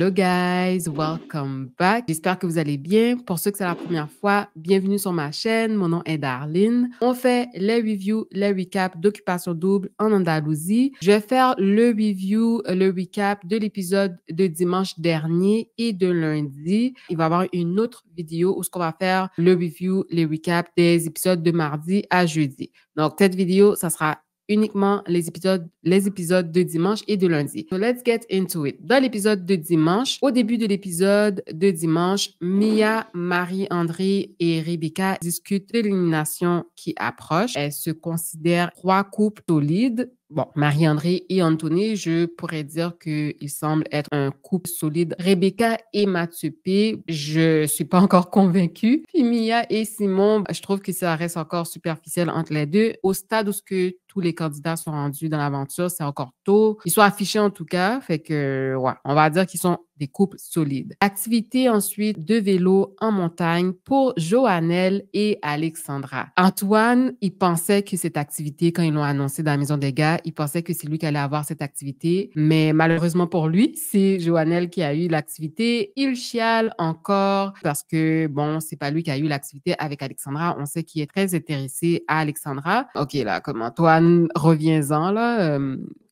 Hello guys, welcome back. J'espère que vous allez bien. Pour ceux que c'est la première fois, bienvenue sur ma chaîne. Mon nom est Darline. On fait les reviews, les recaps d'Occupation Double en Andalousie. Je vais faire le review, le recap de l'épisode de dimanche dernier et de lundi. Il va y avoir une autre vidéo où ce qu'on va faire le review, les recaps des épisodes de mardi à jeudi. Donc cette vidéo, ça sera uniquement les épisodes de dimanche et de lundi. So let's get into it. Dans l'épisode de dimanche, au début de l'épisode de dimanche, Mia, Marie-André et Rebecca discutent de l'élimination qui approche. Elles se considèrent trois couples solides. Bon, Marie-André et Anthony, je pourrais dire qu'ils semblent être un couple solide. Rebecca et Mathieu P, je suis pas encore convaincue. Puis Mia et Simon, je trouve que ça reste encore superficiel entre les deux. Au stade où ce que tous les candidats sont rendus dans l'aventure, c'est encore tôt. Ils sont affichés en tout cas, fait que, ouais, on va dire qu'ils sont des couples solides. Activité ensuite de vélo en montagne pour Joannelle et Alexandra. Antoine, il pensait que cette activité, quand ils l'ont annoncé dans la maison des gars, il pensait que c'est lui qui allait avoir cette activité, mais malheureusement pour lui, c'est Joannelle qui a eu l'activité. Il chiale encore parce que, bon, c'est pas lui qui a eu l'activité avec Alexandra. On sait qu'il est très intéressé à Alexandra. OK, là, comme Antoine, reviens-en, là.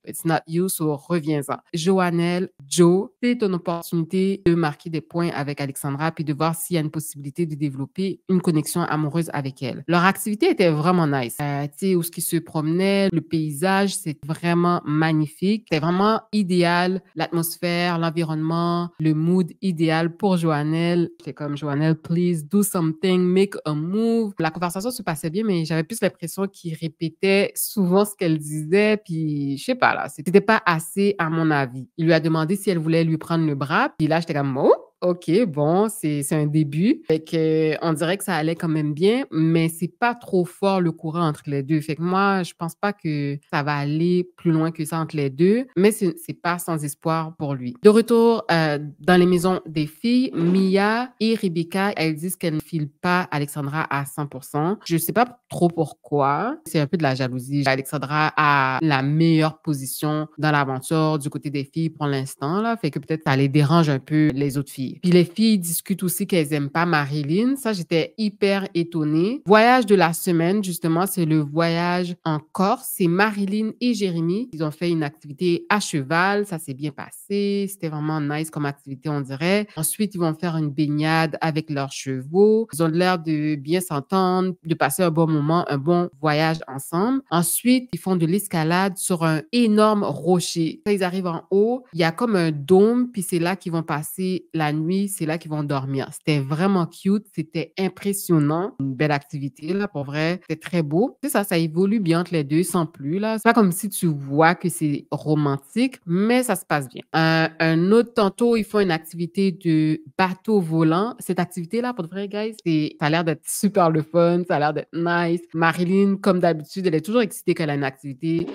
It's not you, so reviens-en. Joannelle, Joe, c'est une opportunité de marquer des points avec Alexandra puis de voir s'il y a une possibilité de développer une connexion amoureuse avec elle. Leur activité était vraiment nice. Tu sais, où ce qu'ils se promenaient, le paysage, c'est vraiment magnifique. C'était vraiment idéal. L'atmosphère, l'environnement, le mood idéal pour Joannelle. J'étais comme, Joannelle, please do something, make a move. La conversation se passait bien, mais j'avais plus l'impression qu'il répétait souvent ce qu'elle disait puis je sais pas, là, c'était pas assez à mon avis. Il lui a demandé si elle voulait lui prendre le bras, puis là, j'étais comme, oh, OK, bon, c'est un début. Fait que, on dirait que ça allait quand même bien, mais c'est pas trop fort le courant entre les deux. Fait que moi, je pense pas que ça va aller plus loin que ça entre les deux, mais c'est pas sans espoir pour lui. De retour dans les maisons des filles, Mia et Rebecca, elles disent qu'elles ne filent pas Alexandra à 100%. Je sais pas trop pourquoi. C'est un peu de la jalousie. Alexandra a la meilleure position dans l'aventure du côté des filles pour l'instant, là. Fait que peut-être ça les dérange un peu les autres filles. Puis les filles discutent aussi qu'elles aiment pas Marilyn. Ça, j'étais hyper étonnée. Voyage de la semaine, justement, c'est le voyage en Corse. C'est Marilyn et Jérémy. Ils ont fait une activité à cheval. Ça s'est bien passé. C'était vraiment nice comme activité, on dirait. Ensuite, ils vont faire une baignade avec leurs chevaux. Ils ont l'air de bien s'entendre, de passer un bon moment, un bon voyage ensemble. Ensuite, ils font de l'escalade sur un énorme rocher. Quand ils arrivent en haut, il y a comme un dôme, puis c'est là qu'ils vont passer la nuit, c'est là qu'ils vont dormir. C'était vraiment cute, c'était impressionnant. Une belle activité, là, pour vrai. C'était très beau. C'est ça, ça évolue bien entre les deux, sans plus, là. C'est pas comme si tu vois que c'est romantique, mais ça se passe bien. Un autre tantôt, ils font une activité de bateau volant. Cette activité-là, pour de vrai, guys, ça a l'air d'être super le fun, ça a l'air d'être nice. Marilyn, comme d'habitude, elle est toujours excitée quand elle a une activité.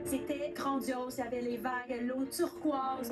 C'était grandiose, il y avait les vagues, l'eau turquoise.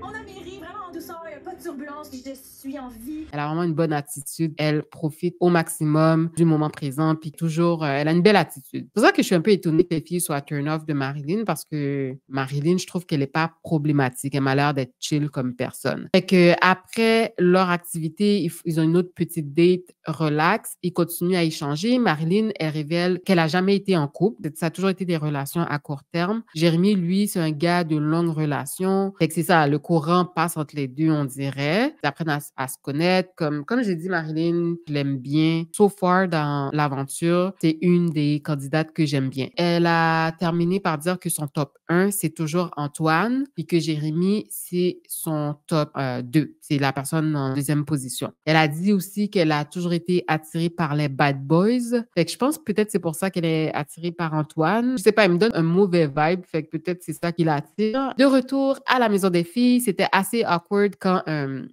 On a mairie vraiment en douceur, il n'y a pas de turbulence, je suis en vie. Elle a vraiment une bonne attitude. Elle profite au maximum du moment présent, puis toujours, elle a une belle attitude. C'est pour ça que je suis un peu étonnée que les filles soient turn-off de Marilyn, parce que Marilyn, je trouve qu'elle n'est pas problématique. Elle m'a l'air d'être chill comme personne. Fait que après leur activité, ils ont une autre petite date relax. Ils continuent à échanger. Marilyn, elle révèle qu'elle a jamais été en couple. Ça a toujours été des relations à court terme. Jérémy, lui, c'est un gars de longue relation. Fait que c'est ça, le courant passe entre les deux, on dirait. Ils apprennent à se connaître. Comme j'ai dit, Marilyn, je l'aime bien. So far, dans l'aventure, c'est une des candidates que j'aime bien. Elle a terminé par dire que son top 1, c'est toujours Antoine, puis que Jérémy, c'est son top 2. C'est la personne en deuxième position. Elle a dit aussi qu'elle a toujours été attirée par les bad boys. Fait que je pense peut-être c'est pour ça qu'elle est attirée par Antoine. Je sais pas, il me donne un mauvais vibe. Fait que peut-être c'est ça qui l'attire. De retour à la maison des filles, c'était assez awkward quand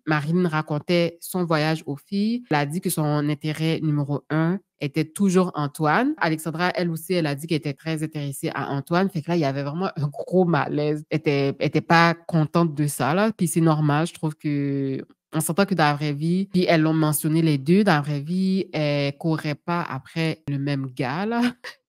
Marilyn racontait son voyage aux filles. Elle a dit que son intérêt numéro 1 était toujours Antoine. Alexandra, elle aussi, elle a dit qu'elle était très intéressée à Antoine. Fait que là, il y avait vraiment un gros malaise. Elle était pas contente de ça, là. Puis c'est normal, je trouve que on s'entend que dans la vraie vie, puis elles l'ont mentionné les deux, dans la vraie vie, elles couraient pas après le même gars, là.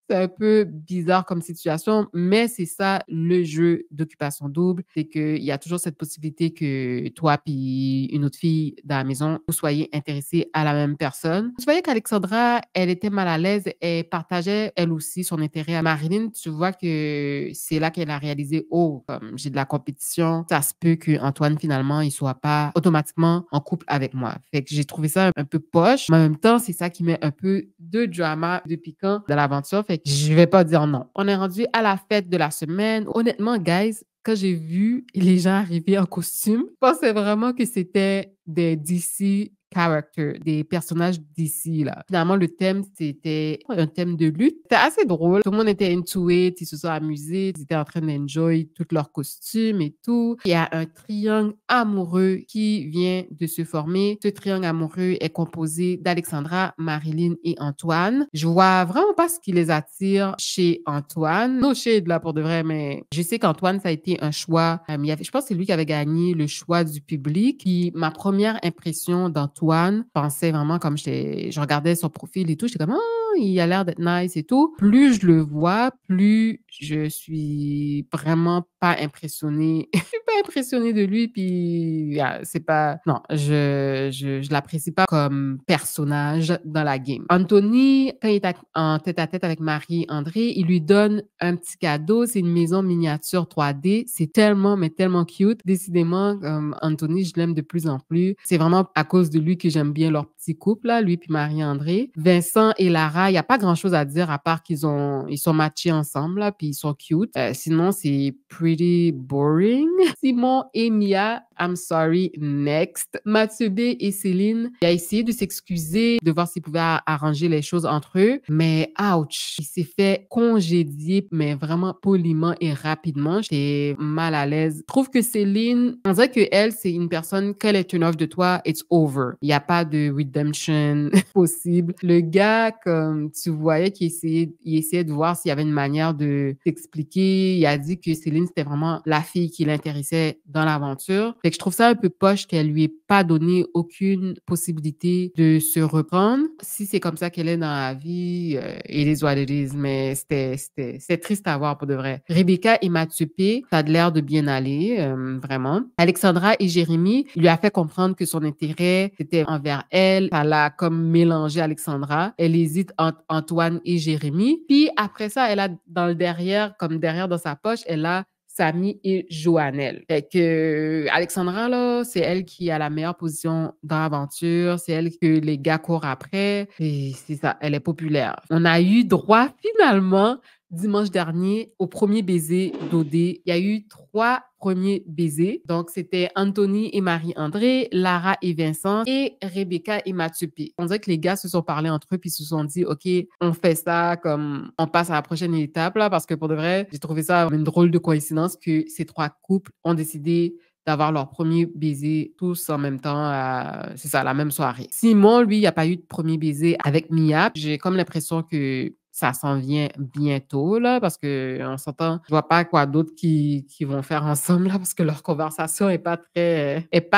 C'est un peu bizarre comme situation, mais c'est ça le jeu d'occupation double, c'est qu'il y a toujours cette possibilité que toi puis une autre fille dans la maison, vous soyez intéressés à la même personne. Tu voyais qu'Alexandra, elle était mal à l'aise, elle partageait elle aussi son intérêt à Marilyn. Tu vois que c'est là qu'elle a réalisé, oh, comme j'ai de la compétition, ça se peut que Antoine finalement il soit pas automatiquement en couple avec moi. Fait que j'ai trouvé ça un peu poche, mais en même temps, c'est ça qui met un peu de drama, de piquant dans l'aventure. Fait que je vais pas dire non. On est rendu à la fête de la semaine. Honnêtement, guys, quand j'ai vu les gens arriver en costume, je pensais vraiment que c'était des DC characters, des personnages d'ici, là. Finalement, le thème, c'était un thème de lutte. C'était assez drôle. Tout le monde était into it, ils se sont amusés, ils étaient en train d'enjoy tous leurs costumes et tout. Il y a un triangle amoureux qui vient de se former. Ce triangle amoureux est composé d'Alexandra, Marilyn et Antoine. Je vois vraiment pas ce qui les attire chez Antoine. No shade, là, pour de vrai, mais je sais qu'Antoine, ça a été un choix. Je pense que c'est lui qui avait gagné le choix du public. Puis ma première impression d'Antoine, pensais vraiment comme je regardais son profil et tout, j'étais comme, ah, il a l'air d'être nice et tout. Plus je le vois, plus je suis vraiment pas impressionnée. Je suis pas impressionnée de lui, puis c'est pas... Non, je l'apprécie pas comme personnage dans la game. Anthony, quand il est en tête-à-tête avec Marie-André, il lui donne un petit cadeau, c'est une maison miniature 3D. C'est tellement, mais tellement cute. Décidément, Anthony, je l'aime de plus en plus. C'est vraiment à cause de lui que j'aime bien leur petit couple, là, lui puis Marie-André. Vincent et Lara, il n'y a pas grand-chose à dire à part ils sont matchés ensemble, là, puis ils sont cute. Sinon, c'est pretty boring. Simon et Mia, I'm sorry, next. Mathilde et Céline, il a essayé de s'excuser, de voir s'il pouvait arranger les choses entre eux, mais ouch, il s'est fait congédier, mais vraiment poliment et rapidement. J'étais mal à l'aise. Je trouve que Céline, on dirait que elle, c'est une personne, quand elle est turn off de toi, it's over. Il n'y a pas de redemption possible. Le gars, comme tu voyais qu'il essayait de voir s'il y avait une manière de t'expliquer. Il a dit que Céline, c'était vraiment la fille qui l'intéressait dans l'aventure. Fait que je trouve ça un peu poche qu'elle lui ait pas donné aucune possibilité de se reprendre. Si c'est comme ça qu'elle est dans la vie, it is what it is, mais c'était triste à voir pour de vrai. Rebecca et Mathieu P, ça a l'air de bien aller, vraiment. Alexandra et Jérémy, il lui a fait comprendre que son intérêt, c'était envers elle. Ça l'a comme mélangé Alexandra. Elle hésite entre Antoine et Jérémy. Puis après ça, elle a dans le derrière, comme derrière dans sa poche, elle a Samy et Joannelle. Fait que Alexandra, là, c'est elle qui a la meilleure position dans l'aventure. C'est elle que les gars courent après. Et c'est ça, elle est populaire. On a eu droit finalement dimanche dernier au premier baiser d'Odé. Il y a eu 3 premiers baisers. Donc, c'était Anthony et Marie-André, Lara et Vincent et Rebecca et Mathieu P. On dirait que les gars se sont parlé entre eux puis se sont dit, OK, on fait ça comme on passe à la prochaine étape là parce que pour de vrai, j'ai trouvé ça une drôle de coïncidence que ces 3 couples ont décidé d'avoir leur premier baiser tous en même temps, c'est ça, la même soirée. Simon, lui, il n'y a pas eu de premier baiser avec Mia. J'ai comme l'impression que ça s'en vient bientôt, là, parce qu'on s'entend, je vois pas quoi d'autre qui vont faire ensemble, là, parce que leur conversation est pas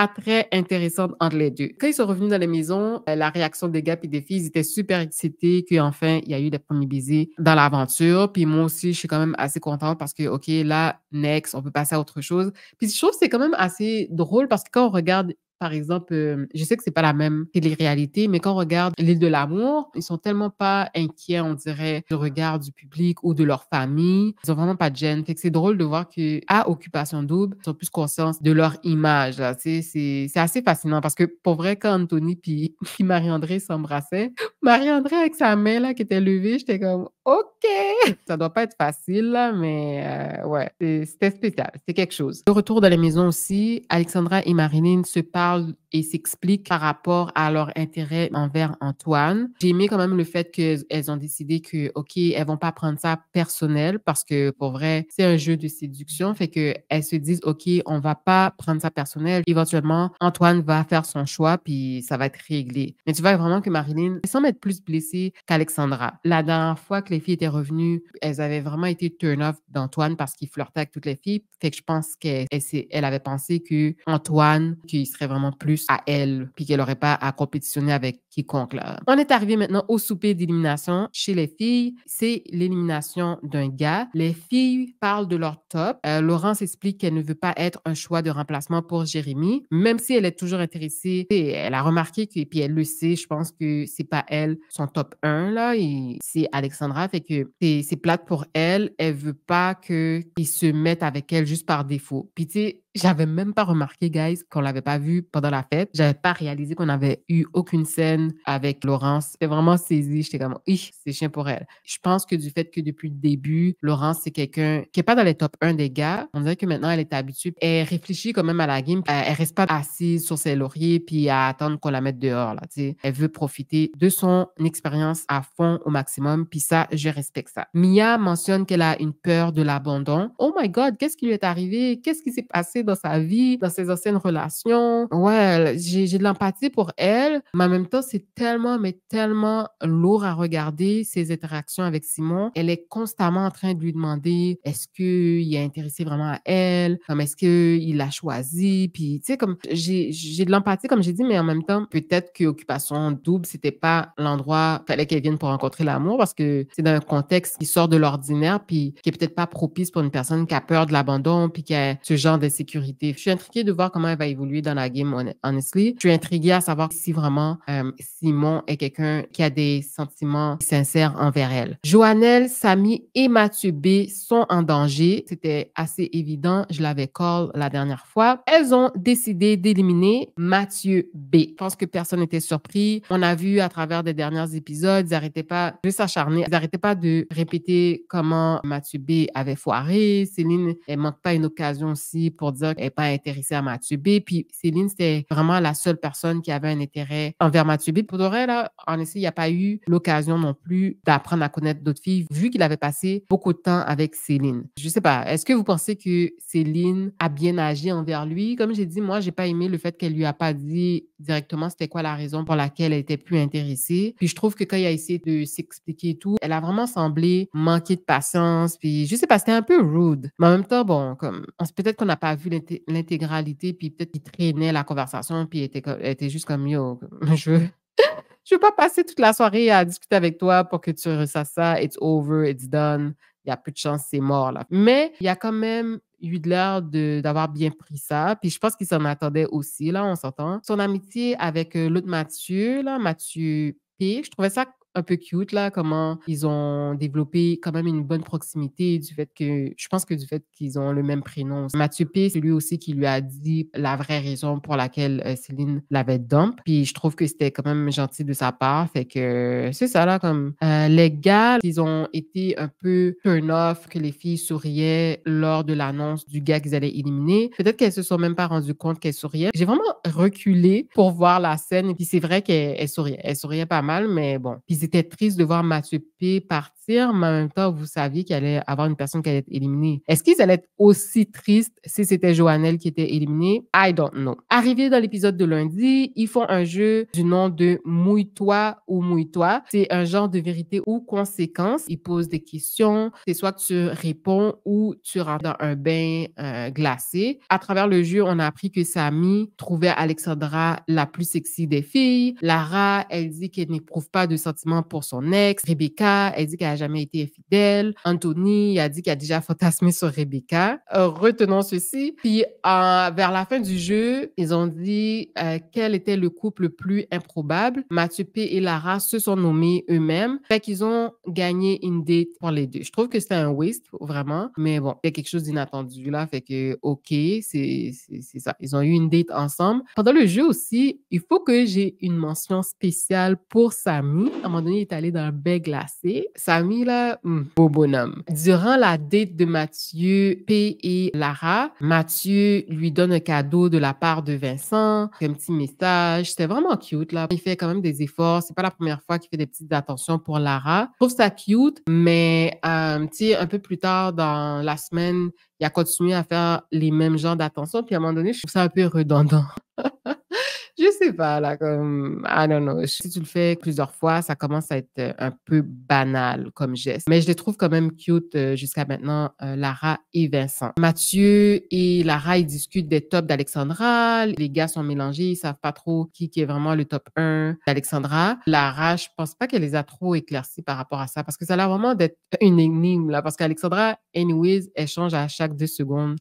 très intéressante entre les deux. Quand ils sont revenus dans la maison, la réaction des gars et des filles, ils étaient super excités qu'enfin, il y a eu des premiers baisers dans l'aventure. Puis moi aussi, je suis quand même assez contente parce que, OK, là, next, on peut passer à autre chose. Puis je trouve que c'est quand même assez drôle parce que quand on regarde par exemple, je sais que c'est pas la même télé-réalité, mais quand on regarde l'Île de l'amour, ils sont tellement pas inquiets, on dirait, du regard du public ou de leur famille. Ils ont vraiment pas de gêne. Fait que c'est drôle de voir que à Occupation Double, ils ont plus conscience de leur image, là. Tu sais, c'est assez fascinant parce que pour vrai, quand Anthony puis Marie-André s'embrassaient, Marie-André avec sa main, là, qui était levée, j'étais comme, OK! Ça doit pas être facile, là, mais ouais, c'était spécial. C'était quelque chose. De retour dans la maison aussi, Alexandra et Marilyn se parlent et s'expliquent par rapport à leur intérêt envers Antoine. J'ai aimé quand même le fait qu'elles ont décidé que, OK, elles vont pas prendre ça personnel parce que pour vrai, c'est un jeu de séduction. Fait que elles se disent, OK, on va pas prendre ça personnel. Éventuellement, Antoine va faire son choix puis ça va être réglé. Mais tu vois vraiment que Marilyn, elle semble être plus blessée qu'Alexandra. La dernière fois que les filles étaient revenues, elles avaient vraiment été turn off d'Antoine parce qu'il flirtait avec toutes les filles. Fait que je pense qu'elle avait pensé que Antoine, qu'il serait vraiment plus juste à elle, puis qu'elle n'aurait pas à compétitionner avec quiconque, là. On est arrivé maintenant au souper d'élimination chez les filles. C'est l'élimination d'un gars. Les filles parlent de leur top. Laurence explique qu'elle ne veut pas être un choix de remplacement pour Jérémy, même si elle est toujours intéressée. Et elle a remarqué que, puis elle le sait, je pense que c'est pas elle, son top 1, là, et c'est Alexandra, fait que c'est plate pour elle. Elle veut pas qu'ils se mettent avec elle juste par défaut. Puis tu sais, j'avais même pas remarqué, guys, qu'on l'avait pas vu pendant la fête. J'avais pas réalisé qu'on avait eu aucune scène avec Laurence. J'étais vraiment saisie. J'étais comme, c'est chiant pour elle. Je pense que du fait que depuis le début, Laurence, c'est quelqu'un qui est pas dans les top 1 des gars. On dirait que maintenant, elle est habituée. Elle réfléchit quand même à la game. Elle reste pas assise sur ses lauriers puis à attendre qu'on la mette dehors, là, tu sais. Elle veut profiter de son expérience à fond au maximum. Puis ça, je respecte ça. Mia mentionne qu'elle a une peur de l'abandon. Oh my God, qu'est-ce qui lui est arrivé? Qu'est-ce qui s'est passé dans sa vie, dans ses anciennes relations? Ouais, j'ai de l'empathie pour elle, mais en même temps, c'est tellement, mais tellement lourd à regarder ses interactions avec Simon. Elle est constamment en train de lui demander est-ce qu'il est intéressé vraiment à elle? Comme est-ce qu'il l'a choisi? Puis, tu sais, comme j'ai de l'empathie, comme j'ai dit, mais en même temps, peut-être que Occupation Double, c'était pas l'endroit, fallait qu'elle vienne pour rencontrer l'amour parce que c'est dans un contexte qui sort de l'ordinaire puis qui est peut-être pas propice pour une personne qui a peur de l'abandon puis qui a ce genre d'insécurité. Je suis intriguée de voir comment elle va évoluer dans la game, honestly. Je suis intriguée à savoir si vraiment Simon est quelqu'un qui a des sentiments sincères envers elle. Joannelle, Samy et Mathieu B sont en danger. C'était assez évident. Je l'avais call la dernière fois. Elles ont décidé d'éliminer Mathieu B. Je pense que personne n'était surpris. On a vu à travers des derniers épisodes, ils n'arrêtaient pas de s'acharner. Ils n'arrêtaient pas de répéter comment Mathieu B avait foiré. Céline, elle manque pas une occasion aussi pour dire qu'elle n'est pas intéressée à Mathieu B. Puis Céline, c'était vraiment la seule personne qui avait un intérêt envers Mathieu B. Pour de vrai, là, en effet, il n'y a pas eu l'occasion non plus d'apprendre à connaître d'autres filles, vu qu'il avait passé beaucoup de temps avec Céline. Je sais pas, est-ce que vous pensez que Céline a bien agi envers lui? Comme j'ai dit, moi, j'ai pas aimé le fait qu'elle lui a pas dit directement c'était quoi la raison pour laquelle elle était plus intéressée. Puis je trouve que quand il a essayé de s'expliquer et tout, elle a vraiment semblé manquer de patience. Puis je sais pas, c'était un peu rude. Mais en même temps, bon, comme peut-être qu'on n'a pas vu l'intégralité, puis peut-être qu'il traînait la conversation, puis elle était juste comme yo, je veux pas passer toute la soirée à discuter avec toi pour que tu ressasses ça. It's over, it's done. Il y a plus de chance, c'est mort, là. Mais il y a quand même eu de l'air d'avoir bien pris ça. Puis je pense qu'il s'en attendait aussi, là, on s'entend. Son amitié avec l'autre Mathieu, là, Mathieu P, je trouvais ça un peu cute, là, comment ils ont développé quand même une bonne proximité du fait que, je pense que du fait qu'ils ont le même prénom. Mathieu P, c'est lui aussi qui lui a dit la vraie raison pour laquelle Céline l'avait dump. Puis je trouve que c'était quand même gentil de sa part. Fait que c'est ça, là, comme les gars, ils ont été un peu turn off que les filles souriaient lors de l'annonce du gars qu'ils allaient éliminer. Peut-être qu'elles se sont même pas rendues compte qu'elles souriaient. J'ai vraiment reculé pour voir la scène. Et puis c'est vrai qu'elle souriait. Elle souriait pas mal, mais bon. Puis c'était triste de voir Mathieu P partir, mais en même temps, vous saviez qu'il allait avoir une personne qui allait être éliminée. Est-ce qu'ils allaient être aussi tristes si c'était Joannelle qui était éliminée? I don't know. Arrivé dans l'épisode de lundi, ils font un jeu du nom de Mouille-toi ou Mouille-toi. C'est un genre de vérité ou conséquence. Ils posent des questions. C'est soit que tu réponds ou tu rentres dans un bain glacé. À travers le jeu, on a appris que Samy trouvait Alexandra la plus sexy des filles. Lara, elle dit qu'elle n'éprouve pas de sentiments pour son ex. Rebecca, elle dit qu'elle n'a jamais été infidèle. Anthony a dit qu'il a déjà fantasmé sur Rebecca. Retenons ceci. Puis, vers la fin du jeu, ils ont dit quel était le couple le plus improbable. Mathieu P et Lara se sont nommés eux-mêmes. Fait qu'ils ont gagné une date pour les deux. Je trouve que c'était un waste, vraiment. Mais bon, il y a quelque chose d'inattendu là. Fait que, OK, c'est ça. Ils ont eu une date ensemble. Pendant le jeu aussi, il faut que j'ai une mention spéciale pour Samy. À un moment donné, il est allé dans un bain glacé. Samy, là, beau bonhomme. Durant la date de Mathieu P et Lara, Mathieu lui donne un cadeau de la part de Vincent, un petit message. C'était vraiment cute, là. Il fait quand même des efforts. C'est pas la première fois qu'il fait des petites attentions pour Lara. Je trouve ça cute, mais tu sais, un peu plus tard dans la semaine, il a continué à faire les mêmes genres d'attentions. Puis à un moment donné, je trouve ça un peu redondant. Je sais pas, là, comme, I don't know. Si tu le fais plusieurs fois, ça commence à être un peu banal comme geste. Mais je les trouve quand même cute jusqu'à maintenant, Lara et Vincent. Mathieu et Lara, ils discutent des tops d'Alexandra. Les gars sont mélangés, ils savent pas trop qui est vraiment le top 1 d'Alexandra. Lara, je pense pas qu'elle les a trop éclaircis par rapport à ça parce que ça a l'air vraiment d'être une énigme, là. Parce qu'Alexandra, anyways, elle change à chaque 2 secondes.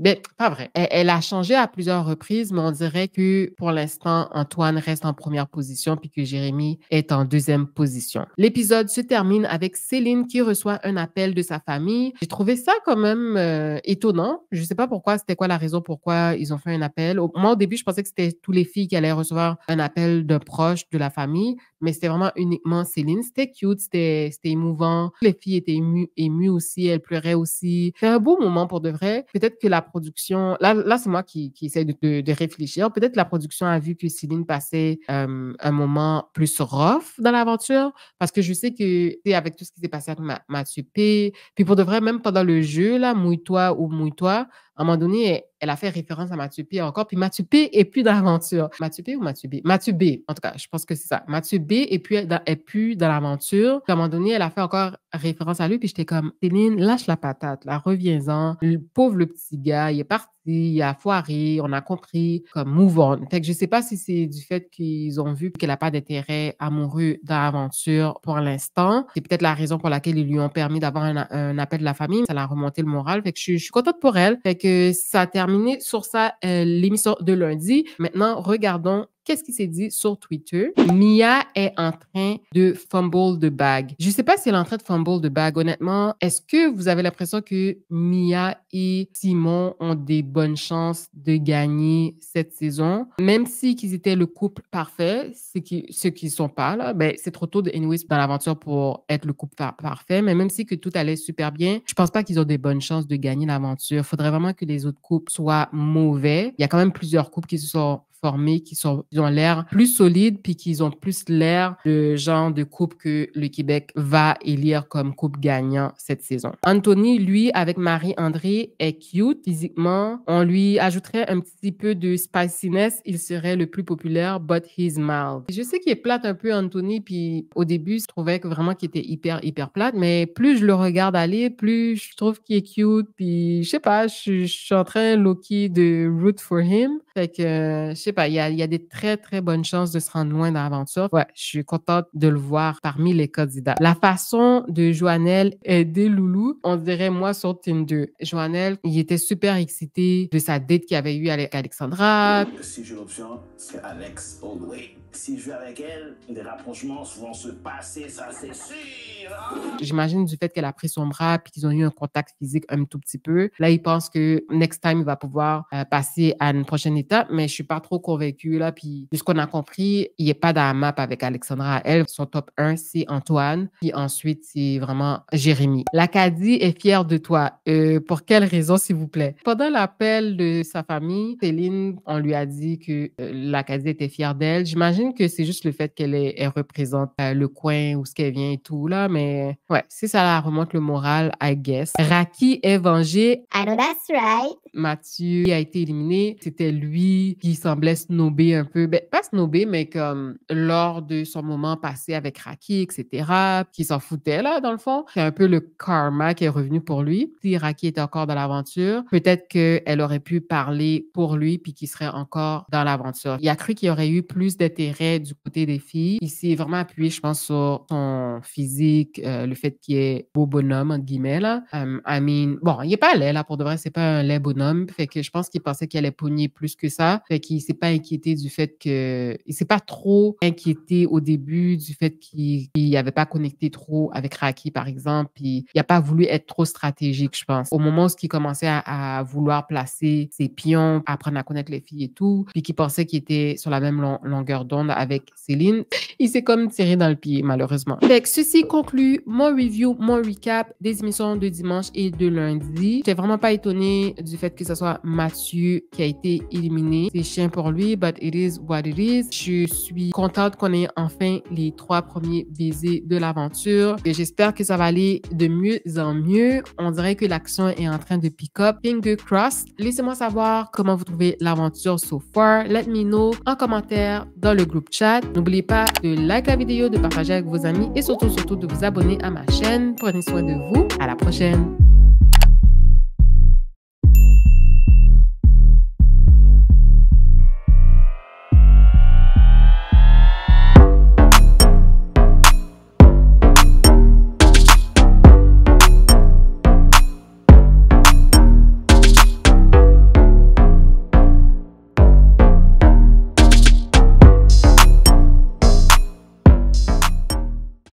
Ben, pas vrai. Elle a changé à plusieurs reprises, mais on dirait que pour l'instant, Antoine reste en première position puis que Jérémy est en deuxième position. L'épisode se termine avec Céline qui reçoit un appel de sa famille. J'ai trouvé ça quand même étonnant. Je sais pas pourquoi, c'était quoi la raison pourquoi ils ont fait un appel. Moi, au début, je pensais que c'était tous les filles qui allaient recevoir un appel d'un proche de la famille, mais c'était vraiment uniquement Céline. C'était cute, c'était émouvant. Les filles étaient émues aussi, elles pleuraient aussi. C'était un beau moment pour de vrai. Peut-être que la production, là c'est moi qui essaie de réfléchir. Peut-être que la production a vu que Céline passait un moment plus rough dans l'aventure, parce que je sais que, tu sais, avec tout ce qui s'est passé avec Mathieu P, puis pour de vrai, même pendant le jeu, là, Mouille-toi ou Mouille-toi, à un moment donné, elle a fait référence à Mathieu P encore, puis Mathieu P est plus dans l'aventure. Mathieu P ou Mathieu B? Mathieu B, en tout cas, je pense que c'est ça. Mathieu B est plus dans l'aventure. Puis à un moment donné, elle a fait encore référence à lui, puis j'étais comme, Céline, lâche la patate, là, reviens-en. Le pauvre, le petit gars, il est parti, il a foiré, on a compris, comme move on. Fait que je sais pas si c'est du fait qu'ils ont vu qu'elle a pas d'intérêt amoureux dans l'aventure pour l'instant. C'est peut-être la raison pour laquelle ils lui ont permis d'avoir un appel de la famille. Ça l'a remonté le moral. Fait que je suis contente pour elle. Fait que ça a terminé sur ça, l'émission de lundi. Maintenant, regardons qu'est-ce qui s'est dit sur Twitter. Mia est en train de fumble de bag. Je sais pas si elle est en train de fumble de bag, honnêtement. Est-ce que vous avez l'impression que Mia et Simon ont des bonnes chances de gagner cette saison? Même si qu'ils étaient le couple parfait, ceux qui sont pas, là, ben, c'est trop tôt de anyways dans l'aventure pour être le couple parfait. Mais même si que tout allait super bien, je pense pas qu'ils ont des bonnes chances de gagner l'aventure. Faudrait vraiment que les autres couples soient mauvais. Il y a quand même plusieurs couples qui se sont formés, qui ont l'air plus solides, puis qu'ils ont plus l'air de genre de couple que le Québec va élire comme couple gagnant cette saison. Anthony, lui, avec Marie-André, est cute physiquement. On lui ajouterait un petit peu de spiciness, il serait le plus populaire, but he's mild. Je sais qu'il est plate un peu, Anthony, puis au début, je trouvais que vraiment qu'il était hyper plate, mais plus je le regarde aller, plus je trouve qu'il est cute, puis je sais pas, je suis en train, low-key, de root for him. Fait que, je sais pas, il y a des très bonnes chances de se rendre loin dans l'aventure. Ouais, je suis contente de le voir parmi les candidats. La façon de Joannelle aider Loulou, on dirait moi sur Tinder. Joannelle, il était super excité de sa date qu'il avait eue avec Alexandra. Si j'ai l'option, c'est Alex all the way. Si je vais avec elle, les rapprochements vont se passer, ça c'est sûr. J'imagine du fait qu'elle a pris son bras puis qu'ils ont eu un contact physique un tout petit peu. Là, il pense que next time, il va pouvoir passer à une prochaine étape, mais je suis pas trop convaincue là. Puis de ce qu'on a compris, il est pas dans la map avec Alexandra. Elle, son top 1, c'est Antoine. Puis ensuite, c'est vraiment Jérémy. L'Acadie est fière de toi. Pour quelle raison, s'il vous plaît? Pendant l'appel de sa famille, Céline, on lui a dit que l'Acadie était fière d'elle. J'imagine que c'est juste le fait elle représente le coin où ce qu'elle vient et tout, là, mais ouais, si ça la remonte le moral, I guess. Raki est vengé. I know that's right. Mathieu a été éliminé. C'était lui qui semblait snobber un peu. Ben, pas snobber, mais comme lors de son moment passé avec Raki, etc., qui s'en foutait, là, dans le fond. C'est un peu le karma qui est revenu pour lui. Si Raki était encore dans l'aventure, peut-être qu'elle aurait pu parler pour lui puis qu'il serait encore dans l'aventure. Il a cru qu'il y aurait eu plus d'intérêt du côté des filles. Il s'est vraiment appuyé, je pense, sur son physique, le fait qu'il est beau bonhomme, entre guillemets, là. I mean, bon, il est pas laid, là, pour de vrai, c'est pas un laid bonhomme. Fait que je pense qu'il pensait qu'il allait pogner plus que ça. Fait qu'il s'est pas inquiété du fait que... Il s'est pas trop inquiété au début du fait qu'il avait pas connecté trop avec Raki, par exemple, puis il a pas voulu être trop stratégique, je pense. Au moment où il commençait à vouloir placer ses pions, apprendre à connaître les filles et tout, puis qu'il pensait qu'il était sur la même longueur d'onde avec Céline, il s'est comme tiré dans le pied, malheureusement. Fait que ceci conclut mon review, mon recap des émissions de dimanche et de lundi. J'étais vraiment pas étonnée du fait que ce soit Mathieu qui a été éliminé. C'est chiant pour sur lui, but it is what it is. Je suis contente qu'on ait enfin les 3 premiers baisers de l'aventure et j'espère que ça va aller de mieux en mieux. On dirait que l'action est en train de pick up. Finger crossed. Laissez-moi savoir comment vous trouvez l'aventure so far. Let me know en commentaire dans le groupe chat. N'oubliez pas de liker la vidéo, de partager avec vos amis et surtout de vous abonner à ma chaîne. Prenez soin de vous. À la prochaine.